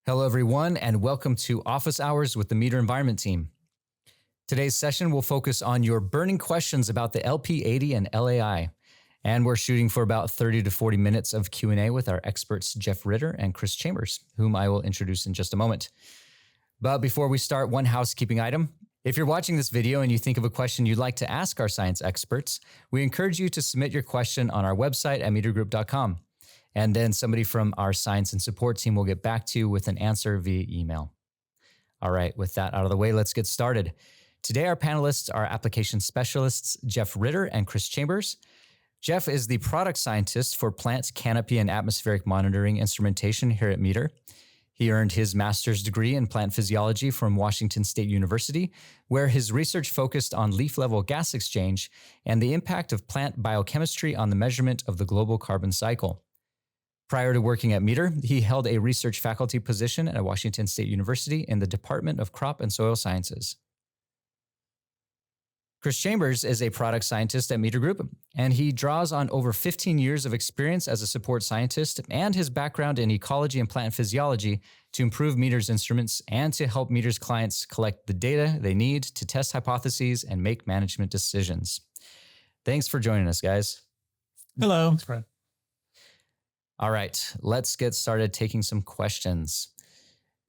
Hello, everyone, and welcome to Office Hours with the Meter Environment Team. Today's session will focus on your burning questions about the LP-80 and LAI. And we're shooting for about 30 to 40 minutes of Q&A with our experts, Jeff Ritter and Chris Chambers, whom I will introduce in just a moment. But before we start, one housekeeping item. If you're watching this video and you think of a question you'd like to ask our science experts, we encourage you to submit your question on our website at metergroup.com. And then somebody from our science and support team will get back to you with an answer via email. All right, with that out of the way, let's get started. Today, our panelists are application specialists, Jeff Ritter and Chris Chambers. Jeff is the product scientist for plant canopy and atmospheric monitoring instrumentation here at Meter. He earned his master's degree in plant physiology from Washington State University, where his research focused on leaf-level gas exchange and the impact of plant biochemistry on the measurement of the global carbon cycle. Prior to working at Meter, he held a research faculty position at Washington State University in the Department of Crop and Soil Sciences. Chris Chambers is a product scientist at Meter Group, and he draws on over 15 years of experience as a support scientist and his background in ecology and plant physiology to improve Meter's instruments and to help Meter's clients collect the data they need to test hypotheses and make management decisions. Thanks for joining us, guys. Hello. Thanks, Brad. All right, let's get started taking some questions.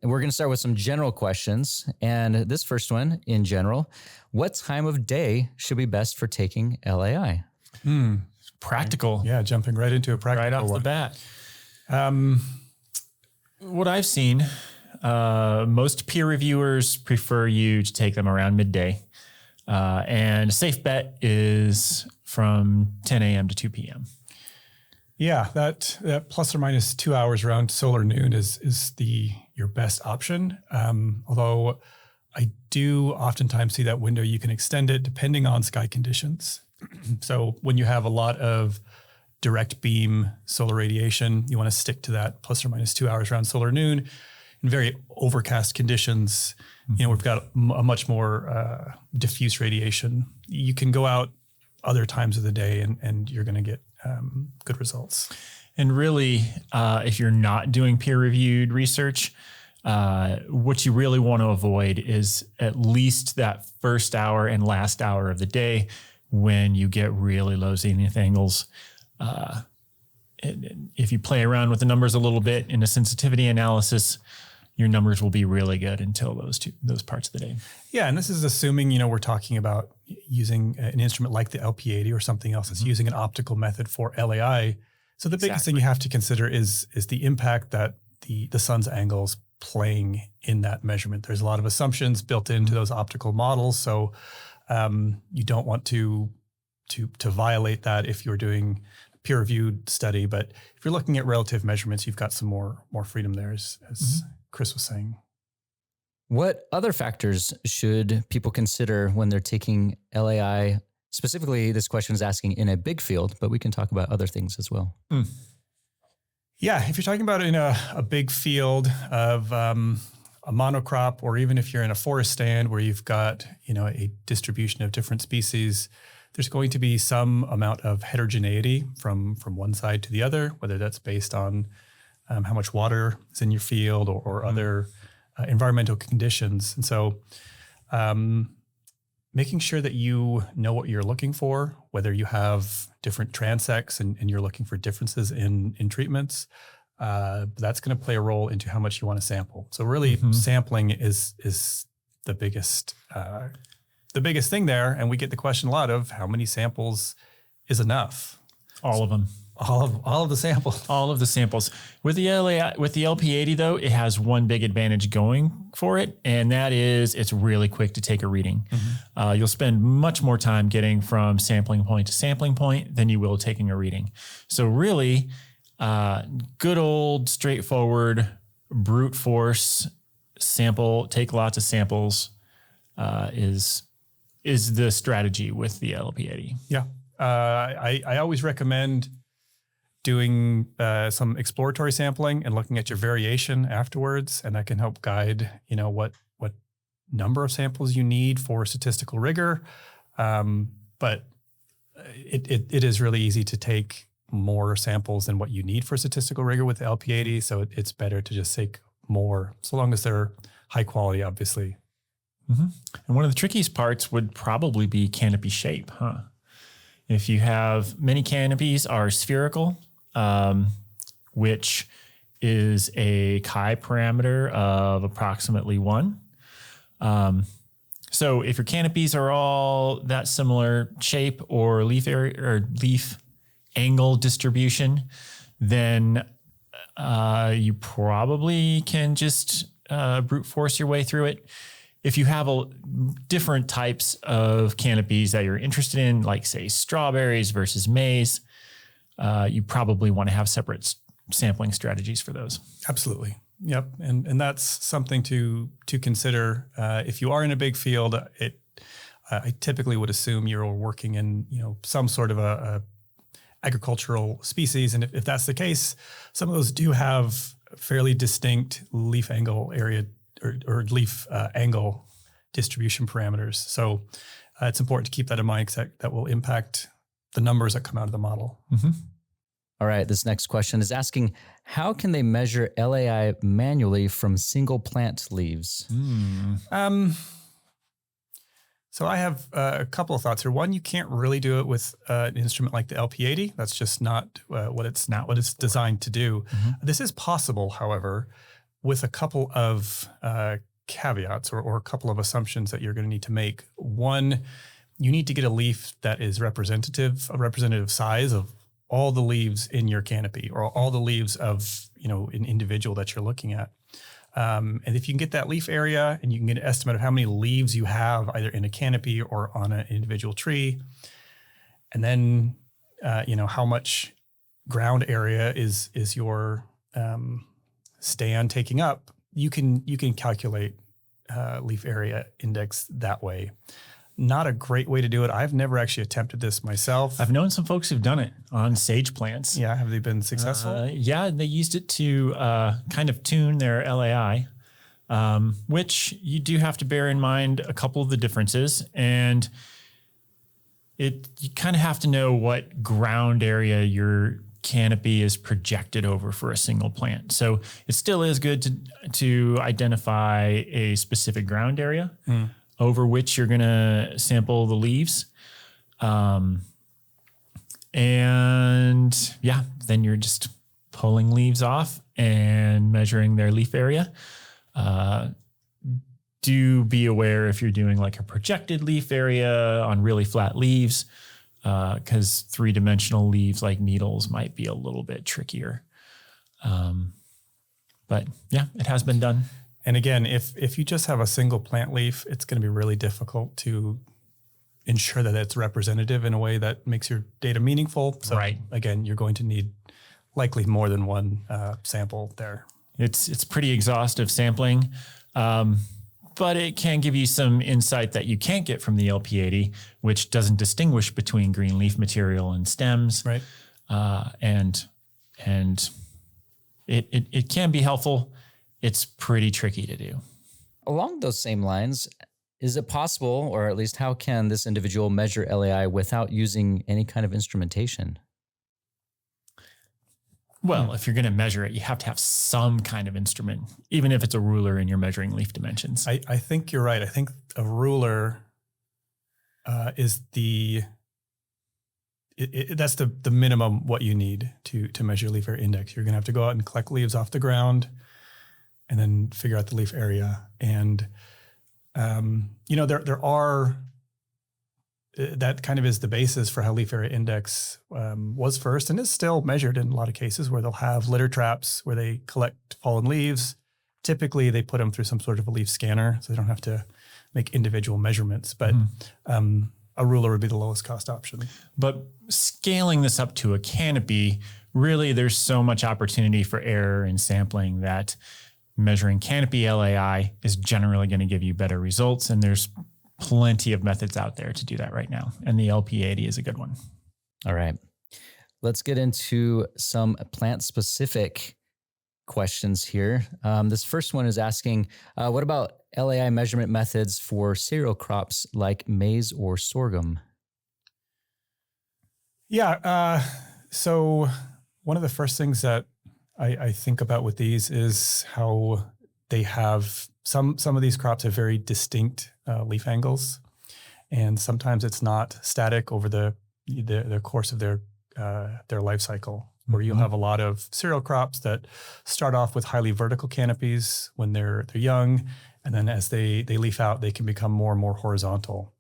And we're going to start with some general questions. And this first one, in general, what time of day should be best for taking LAI? Practical. Yeah, jumping right into a practical Right off one. the bat. What I've seen, most peer reviewers prefer you to take them around midday. And a safe bet is from 10 a.m. to 2 p.m. Yeah, that plus or minus 2 hours around solar noon is your best option. Although I do oftentimes see that window, you can extend it depending on sky conditions. So when you have a lot of direct beam solar radiation, you want to stick to that plus or minus 2 hours around solar noon. In very overcast conditions, we've got a much more diffuse radiation. You can go out other times of the day and you're going to get good results. And really, if you're not doing peer-reviewed research, what you really want to avoid is at least that first hour and last hour of the day when you get really low zenith angles. If you play around with the numbers a little bit in a sensitivity analysis, your numbers will be really good until those parts of the day. Yeah, and this is assuming, we're talking about using an instrument like the LP-80 or something else that's using an optical method for LAI. So the biggest thing you have to consider is the impact that the sun's angle's playing in that measurement. There's a lot of assumptions built into those optical models, so you don't want to violate that if you're doing a peer-reviewed study. But if you're looking at relative measurements, you've got some more freedom there, as Chris was saying. What other factors should people consider when they're taking LAI? Specifically, this question is asking in a big field, but we can talk about other things as well. Yeah, if you're talking about in a big field of a monocrop, or even if you're in a forest stand where you've got a distribution of different species, there's going to be some amount of heterogeneity from one side to the other, whether that's based on how much water is in your field or other environmental conditions. And so making sure that you know what you're looking for, whether you have different transects and you're looking for differences in treatments, that's going to play a role into how much you want to sample. So really sampling is the biggest thing there. And we get the question a lot of how many samples is enough? All of them. All of the samples. All of the samples. With the LAI, with the LP-80 though, it has one big advantage going for it, and that is it's really quick to take a reading. You'll spend much more time getting from sampling point to sampling point than you will taking a reading. So really, good old straightforward brute force sample, take lots of samples is the strategy with the LP-80. Yeah. I always recommend doing some exploratory sampling and looking at your variation afterwards, and that can help guide, what number of samples you need for statistical rigor. But it is really easy to take more samples than what you need for statistical rigor with the LP-80. So it's better to just take more, so long as they're high quality, obviously. Mm-hmm. And one of the trickiest parts would probably be canopy shape, huh? If you have many canopies are spherical, which is a chi parameter of approximately 1. So if your canopies are all that similar shape or leaf area or leaf angle distribution, then you probably can just brute force your way through it. If you have different types of canopies that you're interested in, like say strawberries versus maize, you probably want to have separate sampling strategies for those. Absolutely. Yep. And that's something to consider. If you are in a big field, I typically would assume you're working in, some sort of a agricultural species. And if that's the case, some of those do have fairly distinct leaf angle area or leaf angle distribution parameters. So it's important to keep that in mind because that will impact the numbers that come out of the model. Mm-hmm. All right, this next question is asking, how can they measure LAI manually from single plant leaves? So I have a couple of thoughts here. One, you can't really do it with an instrument like the LP-80. That's just not what it's designed to do. Mm-hmm. This is possible, however, with a couple of caveats or a couple of assumptions that you're going to need to make. One, you need to get a leaf that is a representative size of all the leaves in your canopy or all the leaves of, an individual that you're looking at. And if you can get that leaf area and you can get an estimate of how many leaves you have either in a canopy or on an individual tree, and then, how much ground area is your stand taking up, you can calculate leaf area index that way. Not a great way to do it. I've never actually attempted this myself. I've known some folks who've done it on sage plants. Yeah, have they been successful? Yeah, they used it to kind of tune their LAI, which you do have to bear in mind a couple of the differences. And you kind of have to know what ground area your canopy is projected over for a single plant. So it still is good to identify a specific ground area over which you're going to sample the leaves. And yeah, then you're just pulling leaves off and measuring their leaf area. Do be aware if you're doing like a projected leaf area on really flat leaves, because 3-dimensional leaves like needles might be a little bit trickier. But yeah, it has been done. And again, if you just have a single plant leaf, it's going to be really difficult to ensure that it's representative in a way that makes your data meaningful. So right. Again, you're going to need likely more than one sample there. It's pretty exhaustive sampling, but it can give you some insight that you can't get from the LP-80, which doesn't distinguish between green leaf material and stems. Right. And it can be helpful. It's pretty tricky to do. Along those same lines, is it possible, or at least how can this individual measure LAI without using any kind of instrumentation? Well, if you're going to measure it, you have to have some kind of instrument, even if it's a ruler and you're measuring leaf dimensions. I think you're right. I think a ruler is that's the minimum what you need to measure leaf area index. You're going to have to go out and collect leaves off the ground and then figure out the leaf area. And, there are, that kind of is the basis for how leaf area index was first and is still measured in a lot of cases where they'll have litter traps where they collect fallen leaves. Typically, they put them through some sort of a leaf scanner so they don't have to make individual measurements. But a ruler would be the lowest cost option. But scaling this up to a canopy, really there's so much opportunity for error in sampling that measuring canopy LAI is generally going to give you better results. And there's plenty of methods out there to do that right now. And the LP-80 is a good one. All right. Let's get into some plant-specific questions here. This first one is asking, what about LAI measurement methods for cereal crops like maize or sorghum? Yeah. So one of the first things that I think about with these is how they have some of these crops have very distinct leaf angles, and sometimes it's not static over the course of their life cycle, where you'll have a lot of cereal crops that start off with highly vertical canopies when they're young, and then as they leaf out, they can become more and more horizontal.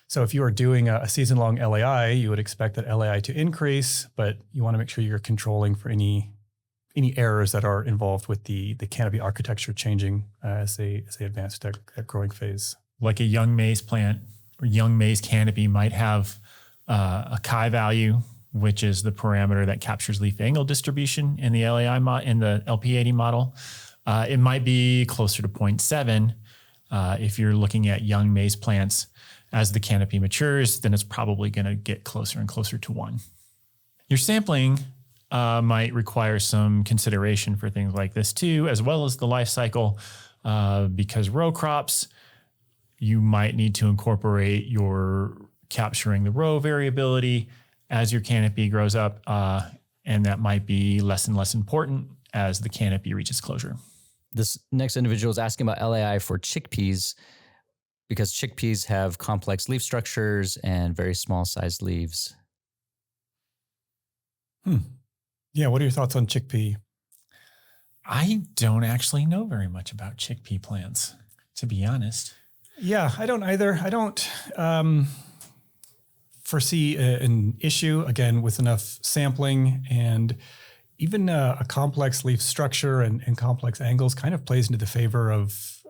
So if you are doing a season-long LAI, you would expect that LAI to increase, but you want to make sure you're controlling for any errors that are involved with the canopy architecture changing as they advance to that growing phase. Like a young maize plant or young maize canopy might have a chi value, which is the parameter that captures leaf angle distribution in the LAI in the LP-80 model. It might be closer to 0.7 if you're looking at young maize plants. As the canopy matures, then it's probably going to get closer and closer to 1. Your sampling might require some consideration for things like this too, as well as the life cycle, because row crops, you might need to incorporate your capturing the row variability as your canopy grows up, and that might be less and less important as the canopy reaches closure. This next individual is asking about LAI for chickpeas, because chickpeas have complex leaf structures and very small sized leaves. Yeah, what are your thoughts on chickpea? I don't actually know very much about chickpea plants, to be honest. Yeah, I don't either. I don't foresee an issue, again, with enough sampling, and even a complex leaf structure and complex angles kind of plays into the favor of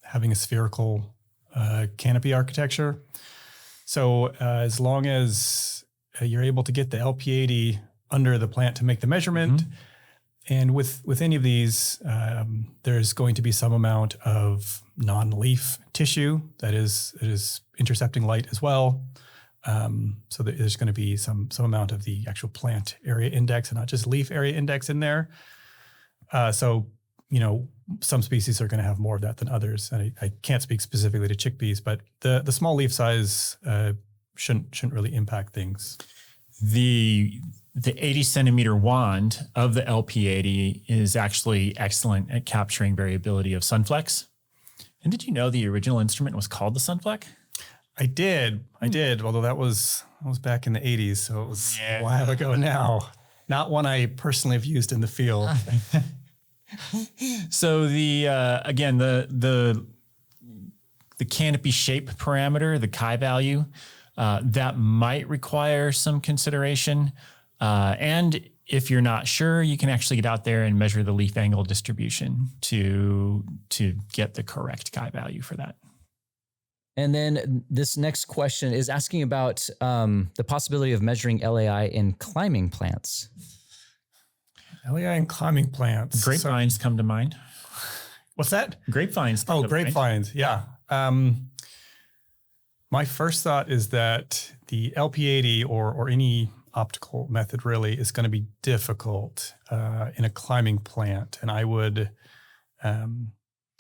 having a spherical canopy architecture. So as long as you're able to get the LP-80 under the plant to make the measurement, and with any of these, there's going to be some amount of non-leaf tissue that is intercepting light as well. So there's going to be some amount of the actual plant area index and not just leaf area index in there. So, some species are going to have more of that than others. And I can't speak specifically to chickpeas, but the small leaf size shouldn't really impact things. The 80 centimeter wand of the LP-80 is actually excellent at capturing variability of sunflex. And did you know the original instrument was called the sunfleck? I did. Although that was back in the 80s, so it was a while ago now. Not one I personally have used in the field. So the canopy shape parameter, the chi value, that might require some consideration. And if you're not sure, you can actually get out there and measure the leaf angle distribution to get the correct chi value for that. And then this next question is asking about the possibility of measuring LAI in climbing plants. LAI in climbing plants. Grapevines come to mind. What's that? Grapevines. Oh, grapevines. Yeah. My first thought is that the LP-80 or any optical method really is going to be difficult in a climbing plant. And I would,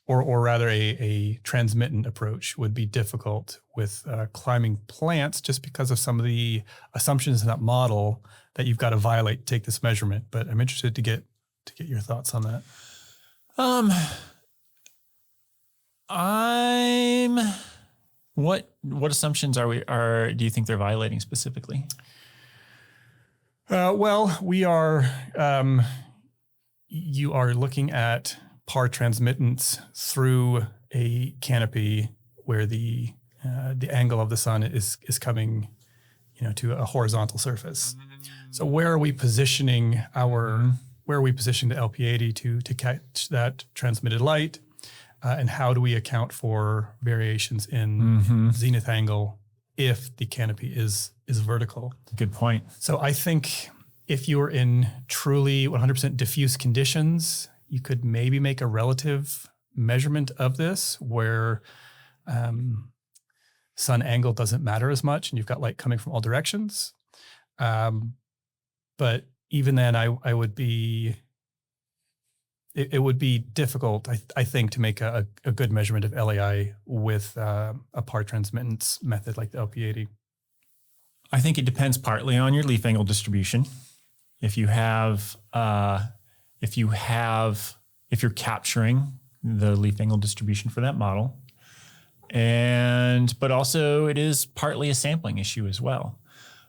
or rather a transmittent approach would be difficult with climbing plants just because of some of the assumptions in that model that you've got to violate to take this measurement. But I'm interested to get your thoughts on that. What assumptions do you think they're violating specifically? Well, we are, you are looking at par transmittance through a canopy where the angle of the sun is coming, to a horizontal surface. So where are we positioning the LP-80 to catch that transmitted light? And how do we account for variations in zenith angle if the canopy is vertical? Good point. So I think if you're in truly 100% diffuse conditions, you could maybe make a relative measurement of this where sun angle doesn't matter as much and you've got light coming from all directions. But even then, I would be... It would be difficult, I think, to make a good measurement of LAI with a par transmittance method like the LP-80. I think it depends partly on your leaf angle distribution. If you're capturing the leaf angle distribution for that model. But also it is partly a sampling issue as well,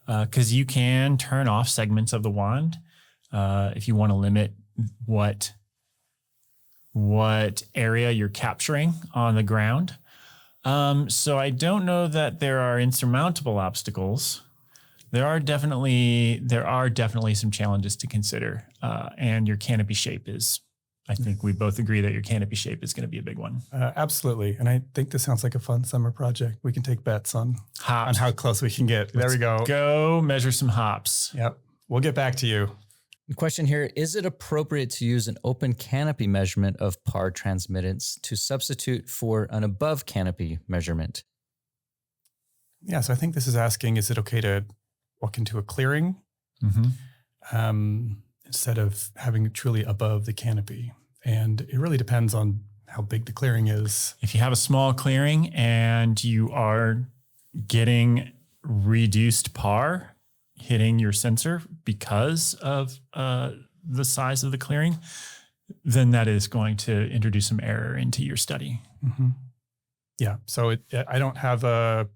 because you can turn off segments of the wand if you want to limit what area you're capturing on the ground. So I don't know that there are insurmountable obstacles. There are definitely some challenges to consider, and your canopy shape is. I think we both agree that your canopy shape is going to be a big one. Absolutely. And I think this sounds like a fun summer project. We can take bets on Hops. how close we can get. There we go. Go measure some hops. Yep. We'll get back to you. The question here, is it appropriate to use an open canopy measurement of PAR transmittance to substitute for an above canopy measurement? Yeah, so I think this is asking, is it okay to walk into a clearing instead of having truly above the canopy? And it really depends on how big the clearing is. If you have a small clearing and you are getting reduced PAR hitting your sensor because of the size of the clearing, then that is going to introduce some error into your study. Yeah, so I don't have a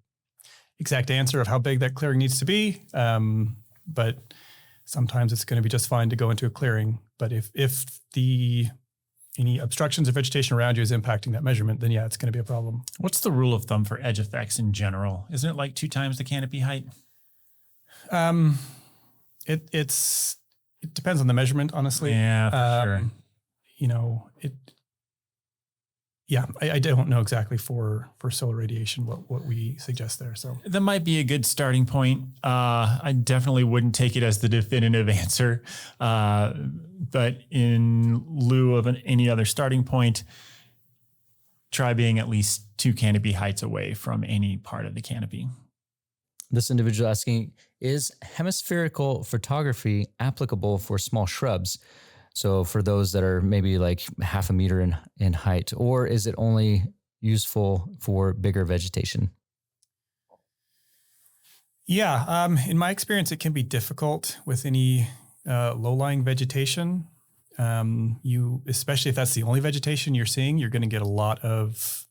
exact answer of how big that clearing needs to be, but sometimes it's going to be just fine to go into a clearing. But if any obstructions or vegetation around you is impacting that measurement, then yeah, it's going to be a problem. What's the rule of thumb for edge effects in general? Isn't it like 2 times the canopy height? It depends on the measurement, honestly. Yeah, for sure. You know, I don't know exactly for solar radiation what we suggest there. So that might be a good starting point. I definitely wouldn't take it as the definitive answer. But in lieu of any other starting point, try being at least 2 canopy heights away from any part of the canopy. This individual asking, is hemispherical photography applicable for small shrubs? So for those that are maybe like 0.5 meter in height, or is it only useful for bigger vegetation? Yeah, in my experience, it can be difficult with any low-lying vegetation. Especially if that's the only vegetation you're seeing, you're going to get a lot of,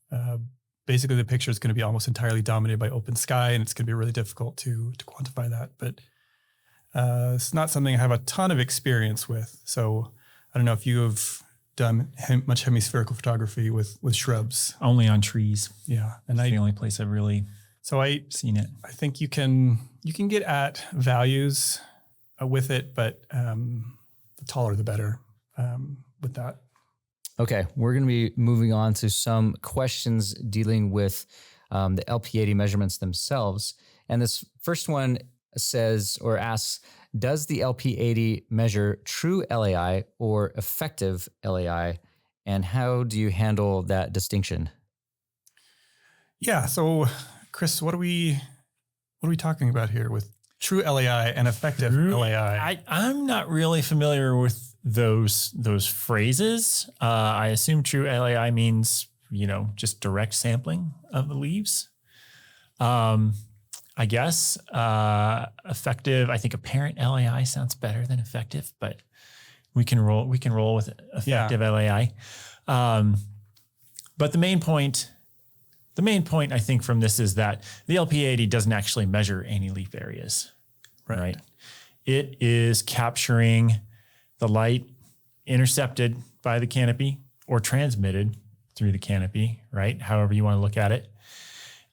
basically the picture is going to be almost entirely dominated by open sky, and it's going to be really difficult to quantify that. But it's not something I have a ton of experience with. So I don't know if you have done much hemispherical photography with shrubs. Only on trees. Yeah. And that's the only place I've really seen it. I think you can get at values with it, but the taller the better with that. Okay, we're going to be moving on to some questions dealing with the LP-80 measurements themselves. And this first one says or asks, does the LP-80 measure true LAI or effective LAI? And how do you handle that distinction? Yeah, so Chris, what are we talking about here with true LAI and effective LAI? I'm not really familiar with those phrases. I assume true LAI means, just direct sampling of the leaves. I guess effective. I think apparent LAI sounds better than effective, but we can roll with effective LAI. But the main point I think from this is that the LP-80 doesn't actually measure any leaf areas, right? It is capturing the light intercepted by the canopy or transmitted through the canopy, right? However you want to look at it.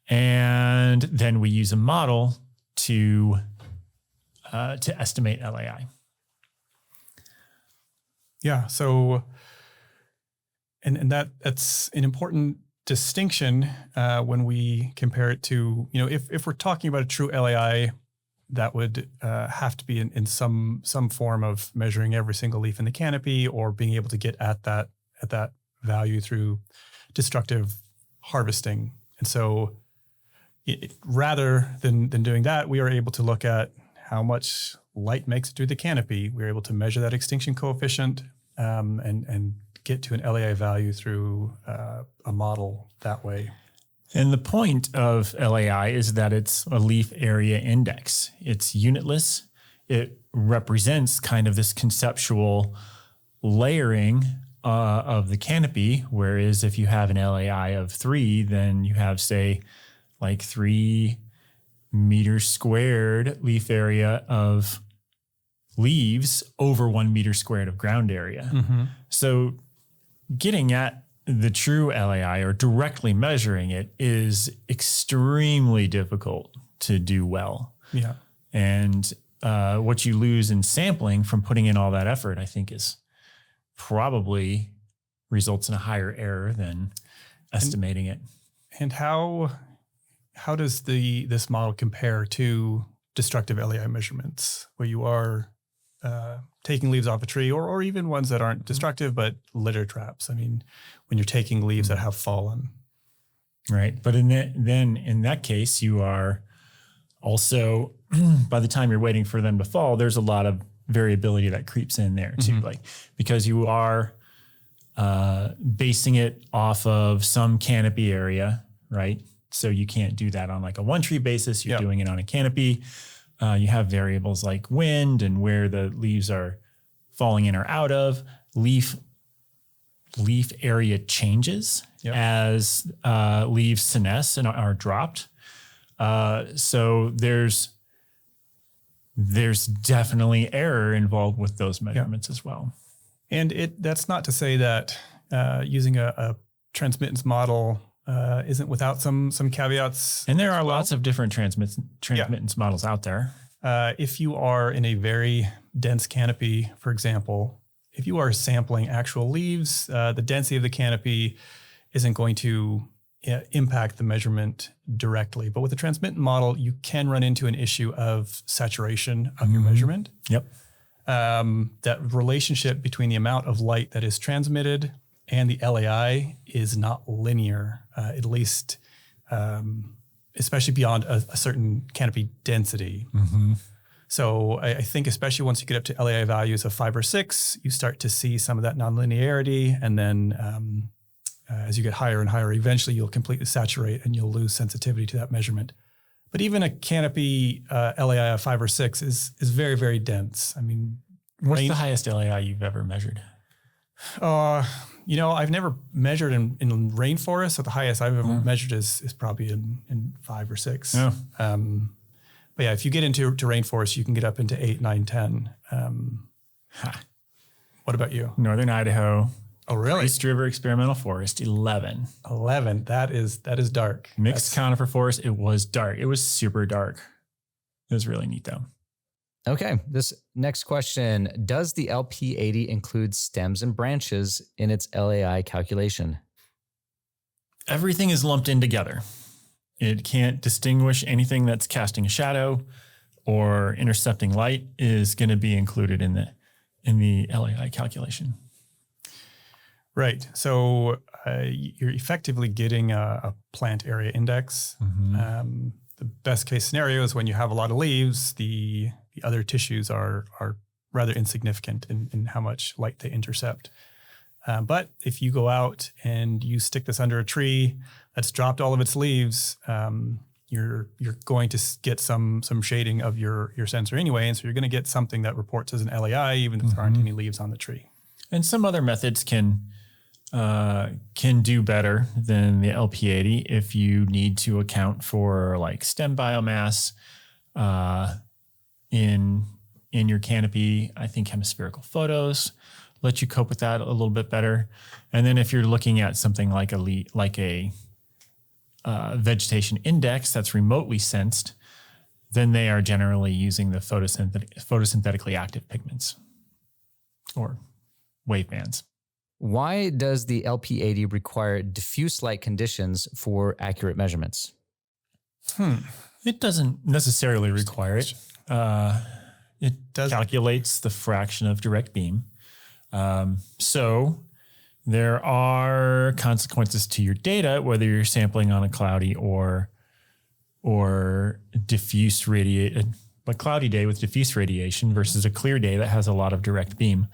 And then we use a model to estimate LAI. Yeah. So, and that's an important distinction when we compare it to, if we're talking about a true LAI, that would have to be in some form of measuring every single leaf in the canopy or being able to get at that value through destructive harvesting. And so rather than doing that, we are able to look at how much light makes it through the canopy. We're able to measure that extinction coefficient and get to an LAI value through a model that way. And the point of LAI is that it's a leaf area index. It's unitless. It represents kind of this conceptual layering of the canopy, whereas if you have an LAI of 3, then you have, say, like 3 meters squared leaf area of leaves over 1 meter squared of ground area. So getting at the true LAI or directly measuring it is extremely difficult to do well. Yeah. And what you lose in sampling from putting in all that effort, I think, is probably results in a higher error than estimating it. And how does this model compare to destructive LAI measurements, where you are taking leaves off a tree, or even ones that aren't destructive but litter traps? I mean, when you're taking leaves that have fallen, right? But in that case, you are also by the time you're waiting for them to fall, there's a lot of variability that creeps in there too, like because you are basing it off of some canopy area, right? So you can't do that on like a one tree basis. You're doing it on a canopy. You have variables like wind and where the leaves are falling in or out of. Leaf area changes as leaves senesce and are dropped. So there's definitely error involved with those measurements as well. And that's not to say that using a transmittance model isn't without some caveats. And there are lots of different transmittance models out there. If you are in a very dense canopy, for example, if you are sampling actual leaves, the density of the canopy isn't going to impact the measurement directly. But with a transmittant model, you can run into an issue of saturation of your measurement. Yep. That relationship between the amount of light that is transmitted and the LAI is not linear, at least, especially beyond a certain canopy density. So I think especially once you get up to LAI values of 5 or 6, you start to see some of that nonlinearity. And then as you get higher and higher, eventually you'll completely saturate and you'll lose sensitivity to that measurement. But even a canopy LAI of 5 or 6 is very, very dense. I mean, what's the highest LAI you've ever measured? I've never measured in rainforest, so the highest I've ever measured is probably in 5 or 6. Oh. But yeah, if you get into rainforest, you can get up into 8, 9, 10. What about you? Northern Idaho. Oh, really? East River Experimental Forest, 11. 11. That is dark. Mixed conifer forest. It was dark. It was super dark. It was really neat though. Okay. This next question, does the LP-80 include stems and branches in its LAI calculation? Everything is lumped in together. It can't distinguish anything that's casting a shadow or intercepting light is going to be included in the LAI calculation. Right. So you're effectively getting a plant area index. The best case scenario is when you have a lot of leaves, the other tissues are rather insignificant in how much light they intercept. But if you go out and you stick this under a tree that's dropped all of its leaves, you're going to get some shading of your sensor anyway. And so you're going to get something that reports as an LAI, even if there aren't any leaves on the tree. And some other methods can do better than the LP-80 if you need to account for like stem biomass in your canopy. I think hemispherical photos let you cope with that a little bit better. And then if you're looking at something like a vegetation index that's remotely sensed, then they are generally using the photosynthetically active pigments or wave bands. Why does the LP-80 require diffuse light conditions for accurate measurements? It doesn't necessarily require it. It calculates the fraction of direct beam. So there are consequences to your data, whether you're sampling on a cloudy or diffuse a cloudy day with diffuse radiation versus a clear day that has a lot of direct beam.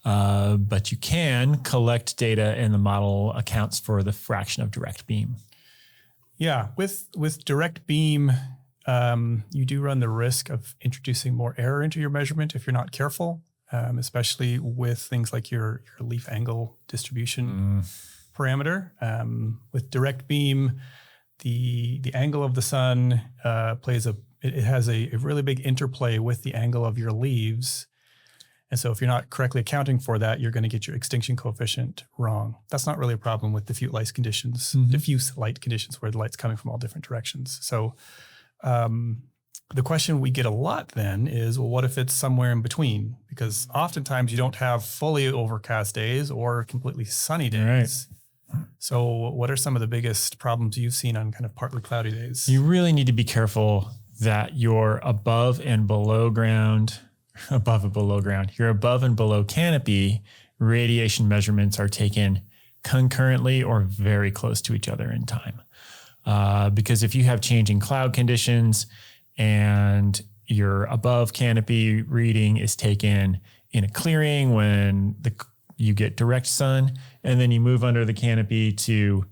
But you can collect data and the model accounts for the fraction of direct beam. Yeah, with direct beam, you do run the risk of introducing more error into your measurement if you're not careful. especially with things like your leaf angle distribution parameter. With direct beam, the angle of the sun it has a really big interplay with the angle of your leaves. And so if you're not correctly accounting for that, you're going to get your extinction coefficient wrong. That's not really a problem with diffuse light conditions, diffuse light conditions where the light's coming from all different directions. So the question we get a lot then is, well, what if it's somewhere in between? Because oftentimes you don't have fully overcast days or completely sunny days. Right. So what are some of the biggest problems you've seen on kind of partly cloudy days? You really need to be careful that you're above and below ground. Your above and below canopy radiation measurements are taken concurrently or very close to each other in time. Because if you have changing cloud conditions and your above canopy reading is taken in a clearing when you get direct sun, and then you move under the canopy to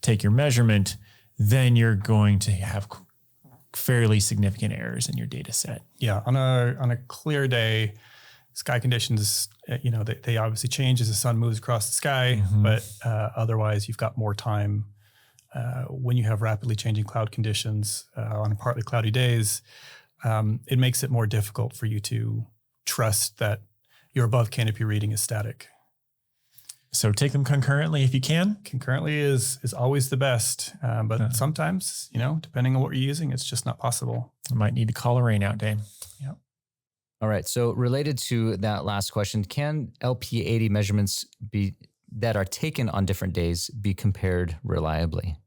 take your measurement, then you're going to have fairly significant errors in your data set. Yeah, on a clear day, sky conditions, they obviously change as the sun moves across the sky, but otherwise you've got more time. When you have rapidly changing cloud conditions on partly cloudy days, it makes it more difficult for you to trust that your above canopy reading is static. So take them concurrently if you can. Concurrently is always the best, but sometimes, depending on what you're using, it's just not possible. You might need to call a rainout day. Yeah. All right. So related to that last question, can LP-80 measurements that are taken on different days be compared reliably?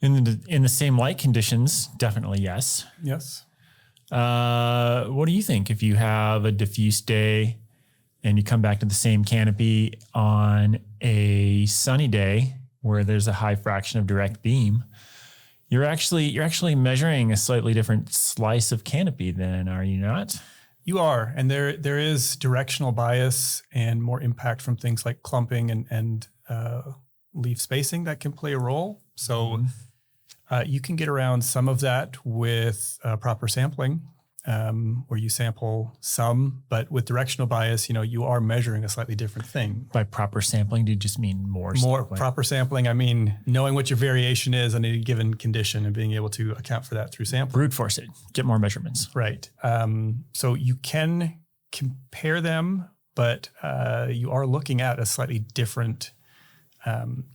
In the same light conditions, definitely yes. Yes. What do you think if you have a diffuse day and you come back to the same canopy on a sunny day where there's a high fraction of direct beam? You're actually measuring a slightly different slice of canopy then, are you not? You are, and there is directional bias and more impact from things like clumping and leaf spacing that can play a role. So you can get around some of that with proper sampling, where you sample some, but with directional bias, you are measuring a slightly different thing. By proper sampling, do you just mean more sampling? Proper sampling, I mean knowing what your variation is on any given condition and being able to account for that through sampling. Brute force it, get more measurements. Right. So you can compare them, but you are looking at a slightly different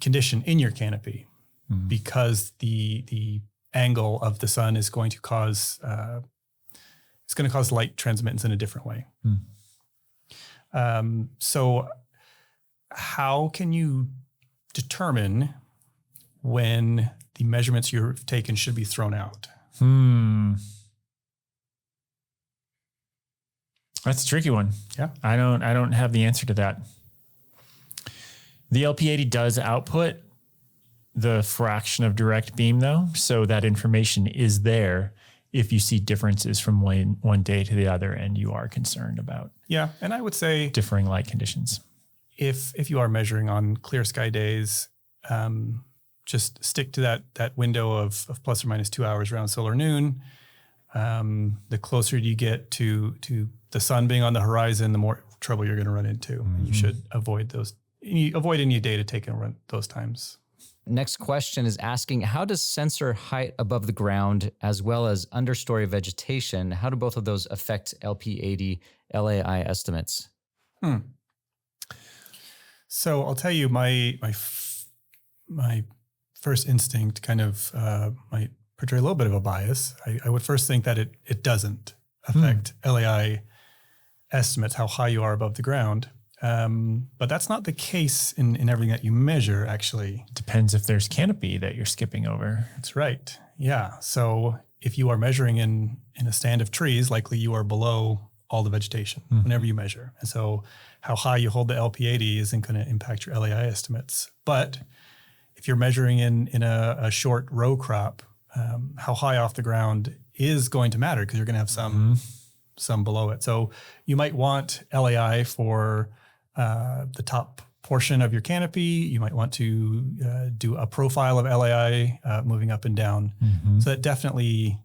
condition in your canopy because the angle of the sun is going to cause light transmittance in a different way. So how can you determine when the measurements you've taken should be thrown out? That's a tricky one. Yeah. I don't have the answer to that. The LP-80 does output the fraction of direct beam though, so that information is there if you see differences from one day to the other and you are concerned about and I would say differing light conditions. If you are measuring on clear sky days, just stick to that window of plus or minus 2 hours around solar noon. The closer you get to the sun being on the horizon, the more trouble you're going to run into. And you should avoid any data taken around those times. Next question is asking, how does sensor height above the ground as well as understory vegetation, how do both of those affect LP-80 LAI estimates? So I'll tell you, my first instinct kind of might portray a little bit of a bias. I would first think that it doesn't affect LAI estimates, how high you are above the ground. But that's not the case in everything that you measure, actually. Depends if there's canopy that you're skipping over. That's right. Yeah. So if you are measuring in a stand of trees, likely you are below all the vegetation whenever you measure. And so how high you hold the LP-80 isn't going to impact your LAI estimates. But if you're measuring in a short row crop, how high off the ground is going to matter because you're going to have some below it. So you might want LAI for the top portion of your canopy. You might want to do a profile of LAI moving up and down. So that definitely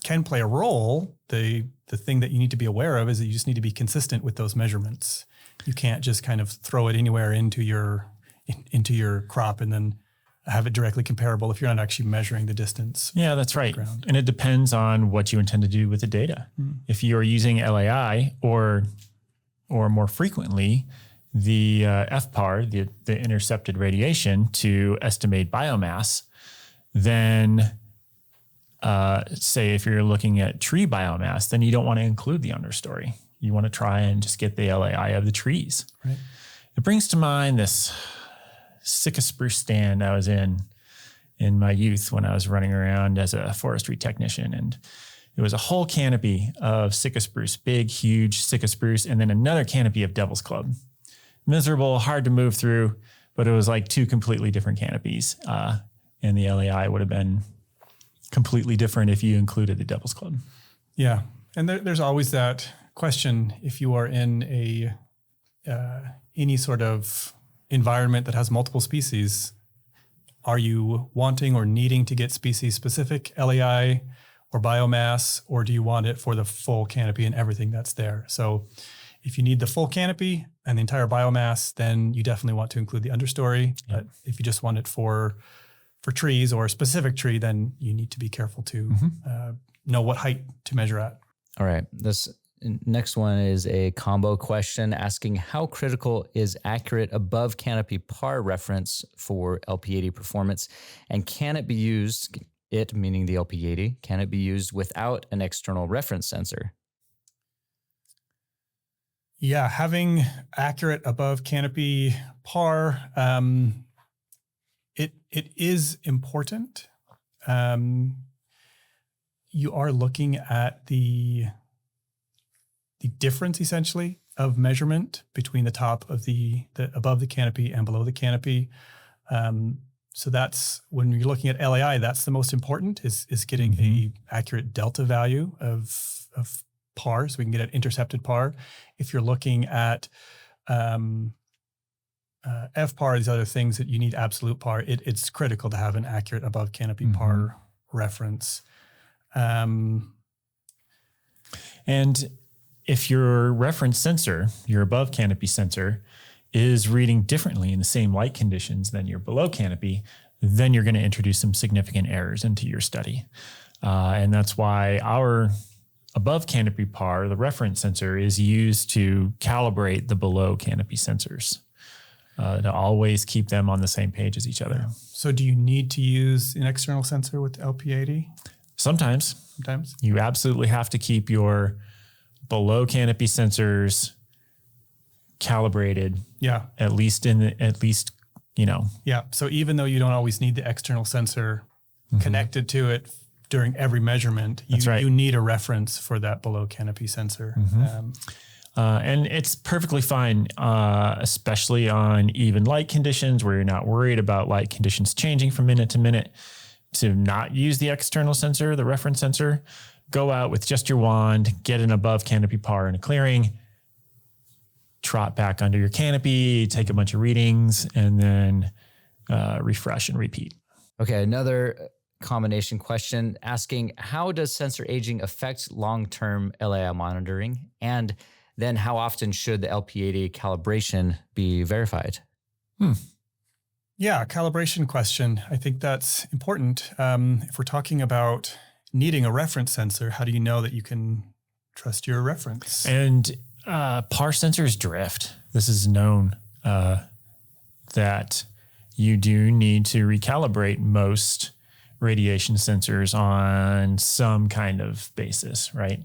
can play a role. The thing that you need to be aware of is that you just need to be consistent with those measurements. You can't just kind of throw it anywhere into your crop and then have it directly comparable if you're not actually measuring the distance. Yeah, that's right. Ground. And it depends on what you intend to do with the data. If you're using LAI or more frequently, the FPAR, the intercepted radiation, to estimate biomass, then say if you're looking at tree biomass, then you don't want to include the understory. You want to try and just get the LAI of the trees. Right. It brings to mind this Sitka spruce stand I was in my youth when I was running around as a forestry technician. And it was a whole canopy of Sitka spruce, big, huge Sitka spruce, and then another canopy of Devil's Club. Miserable, hard to move through, but it was like two completely different canopies. And the LAI would have been completely different if you included the Devil's Club. Yeah. And there's always that question, if you are in any sort of environment that has multiple species, are you wanting or needing to get species-specific LAI or biomass, or do you want it for the full canopy and everything that's there? So if you need the full canopy and the entire biomass, then you definitely want to include the understory. Yeah. But if you just want it for trees or a specific tree, then you need to be careful to know what height to measure at. All right. This next one is a combo question asking how critical is accurate above canopy PAR reference for LP-80 performance, and can it be used, it meaning the LP-80, can it be used without an external reference sensor? Yeah, having accurate above canopy PAR, it is important. You are looking at the difference essentially of measurement between the top of the above the canopy and below the canopy. So that's when you're looking at LAI, that's the most important is getting a accurate delta value of PAR, so we can get an intercepted PAR. If you're looking at FPAR, these other things that you need absolute PAR, it's critical to have an accurate above canopy PAR reference. And if your reference sensor, your above canopy sensor, is reading differently in the same light conditions than your below canopy, then you're going to introduce some significant errors into your study. And that's why our above canopy PAR, the reference sensor, is used to calibrate the below canopy sensors, to always keep them on the same page as each other. So do you need to use an external sensor with LP-80? Sometimes. You absolutely have to keep your below canopy sensors calibrated. Yeah. At least, you know. Yeah. So even though you don't always need the external sensor connected to it during every measurement, you need a reference for that below canopy sensor. And it's perfectly fine, especially on even light conditions where you're not worried about light conditions changing from minute to minute, to not use the external sensor, the reference sensor. Go out with just your wand, get an above canopy PAR in a clearing, trot back under your canopy, take a bunch of readings, and then refresh and repeat. Okay, another combination question asking how does sensor aging affect long-term LAI monitoring, and then how often should the LP-80 calibration be verified? Yeah, calibration question. I think that's important. If we're talking about needing a reference sensor, how do you know that you can trust your reference? And PAR sensors drift. This is known that you do need to recalibrate most radiation sensors on some kind of basis, right?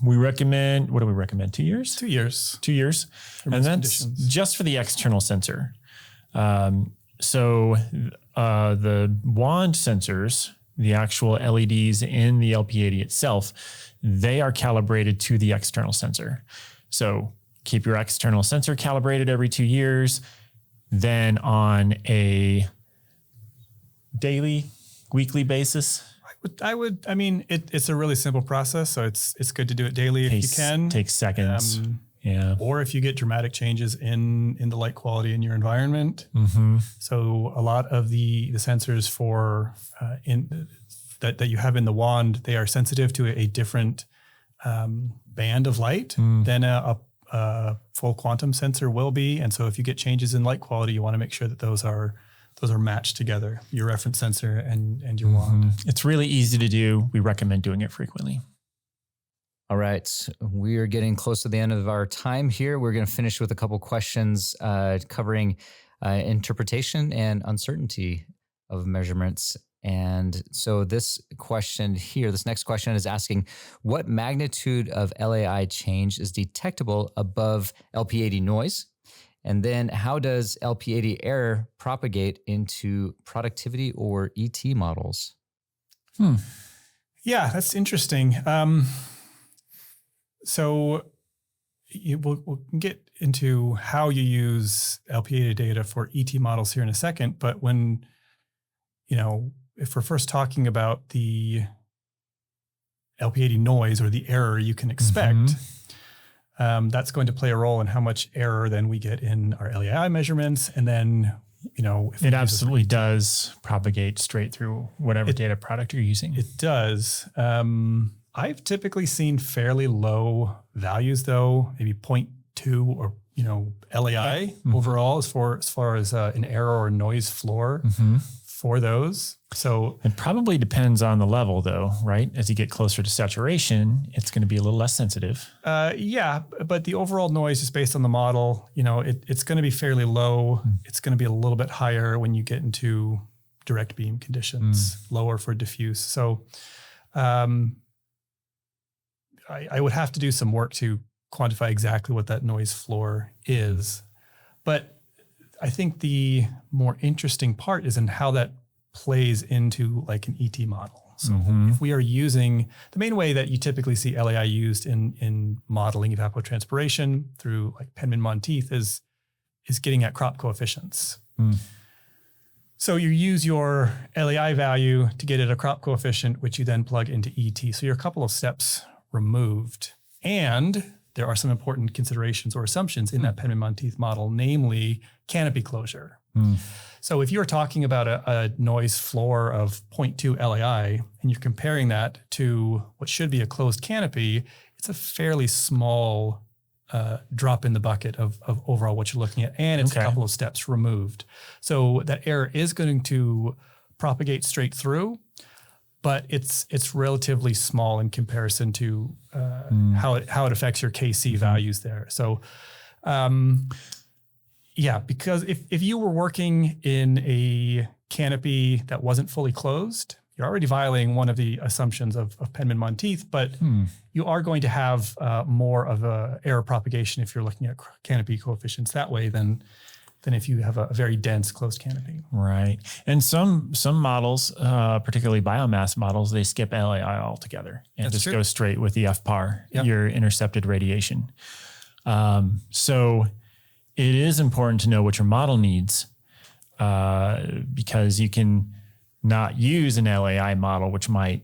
We recommend, what do we recommend? 2 years? 2 years. 2 years. And that's conditions. Just for the external sensor. So the wand sensors, the actual LEDs in the LP-80 itself, they are calibrated to the external sensor. So keep your external sensor calibrated every 2 years. Then on a daily, weekly basis. I mean, it's a really simple process. So it's good to do it daily if you can. Takes seconds. Yeah. Or if you get dramatic changes in the light quality in your environment. So a lot of the sensors that you have in the wand, they are sensitive to a different band of light than a full quantum sensor will be. And so if you get changes in light quality, you want to make sure that those are matched together, your reference sensor and your wand. It's really easy to do. We recommend doing it frequently. All right. We are getting close to the end of our time here. We're going to finish with a couple questions covering interpretation and uncertainty of measurements. And so this next question is asking, what magnitude of LAI change is detectable above LP-80 noise? And then how does LP-80 error propagate into productivity or ET models? Yeah, that's interesting. So we'll get into how you use LP-80 data for ET models here in a second. But when, if we're first talking about the LP-80 noise or the error you can expect, that's going to play a role in how much error then we get in our LAI measurements. And then, if it absolutely does propagate straight through whatever data product you're using. It does. I've typically seen fairly low values though, maybe 0.2 or, LAI overall as far as an error or noise floor for those. So it probably depends on the level though, right? As you get closer to saturation, it's going to be a little less sensitive. Yeah, but the overall noise is based on the model. It's going to be fairly low. It's going to be a little bit higher when you get into direct beam conditions, lower for diffuse. So I would have to do some work to quantify exactly what that noise floor is. But I think the more interesting part is in how that plays into like an ET model. So if we are using the main way that you typically see LAI used in modeling evapotranspiration through like Penman-Monteith is getting at crop coefficients. So you use your LAI value to get at a crop coefficient, which you then plug into ET. So you're a couple of steps removed. And there are some important considerations or assumptions in that Penman-Monteith model, namely canopy closure. So if you're talking about a noise floor of 0.2 LAI and you're comparing that to what should be a closed canopy, it's a fairly small drop in the bucket of overall what you're looking at, and it's a couple of steps removed. So that error is going to propagate straight through, but it's relatively small in comparison to how it affects your KC values there. So because if you were working in a canopy that wasn't fully closed, you're already violating one of the assumptions of Penman-Monteith, but you are going to have more of a error propagation if you're looking at canopy coefficients that way than if you have a very dense closed canopy. Right. And some models, particularly biomass models, they skip LAI altogether and just go straight with the FPAR, your intercepted radiation. So it is important to know what your model needs because you can not use an LAI model, which might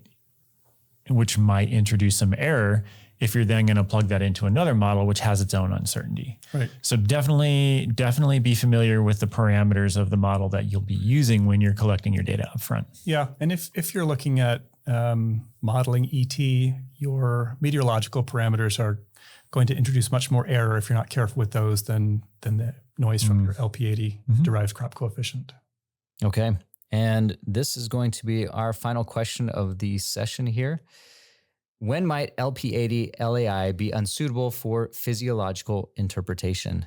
introduce some error if you're then going to plug that into another model, which has its own uncertainty. Right. So definitely be familiar with the parameters of the model that you'll be using when you're collecting your data up front. Yeah. And if you're looking at modeling ET, your meteorological parameters are going to introduce much more error if you're not careful with those than the noise from your LP-80 derived crop coefficient. Okay. And this is going to be our final question of the session here. When might LP-80 LAI be unsuitable for physiological interpretation?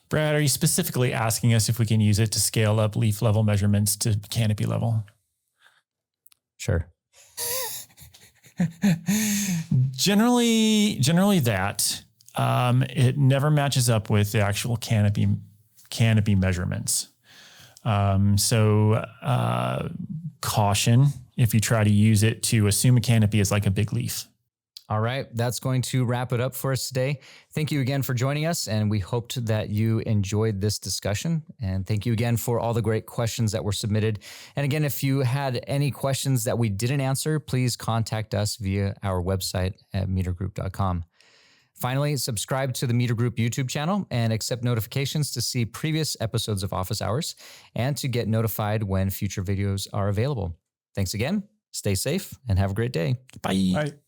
Brad, are you specifically asking us if we can use it to scale up leaf level measurements to canopy level? Sure. Generally that. It never matches up with the actual canopy measurements. So caution if you try to use it to assume a canopy is like a big leaf. All right, that's going to wrap it up for us today. Thank you again for joining us, and we hoped that you enjoyed this discussion. And thank you again for all the great questions that were submitted. And again, if you had any questions that we didn't answer, please contact us via our website at metergroup.com. Finally, subscribe to the Meter Group YouTube channel and accept notifications to see previous episodes of Office Hours and to get notified when future videos are available. Thanks again. Stay safe and have a great day. Bye. Bye.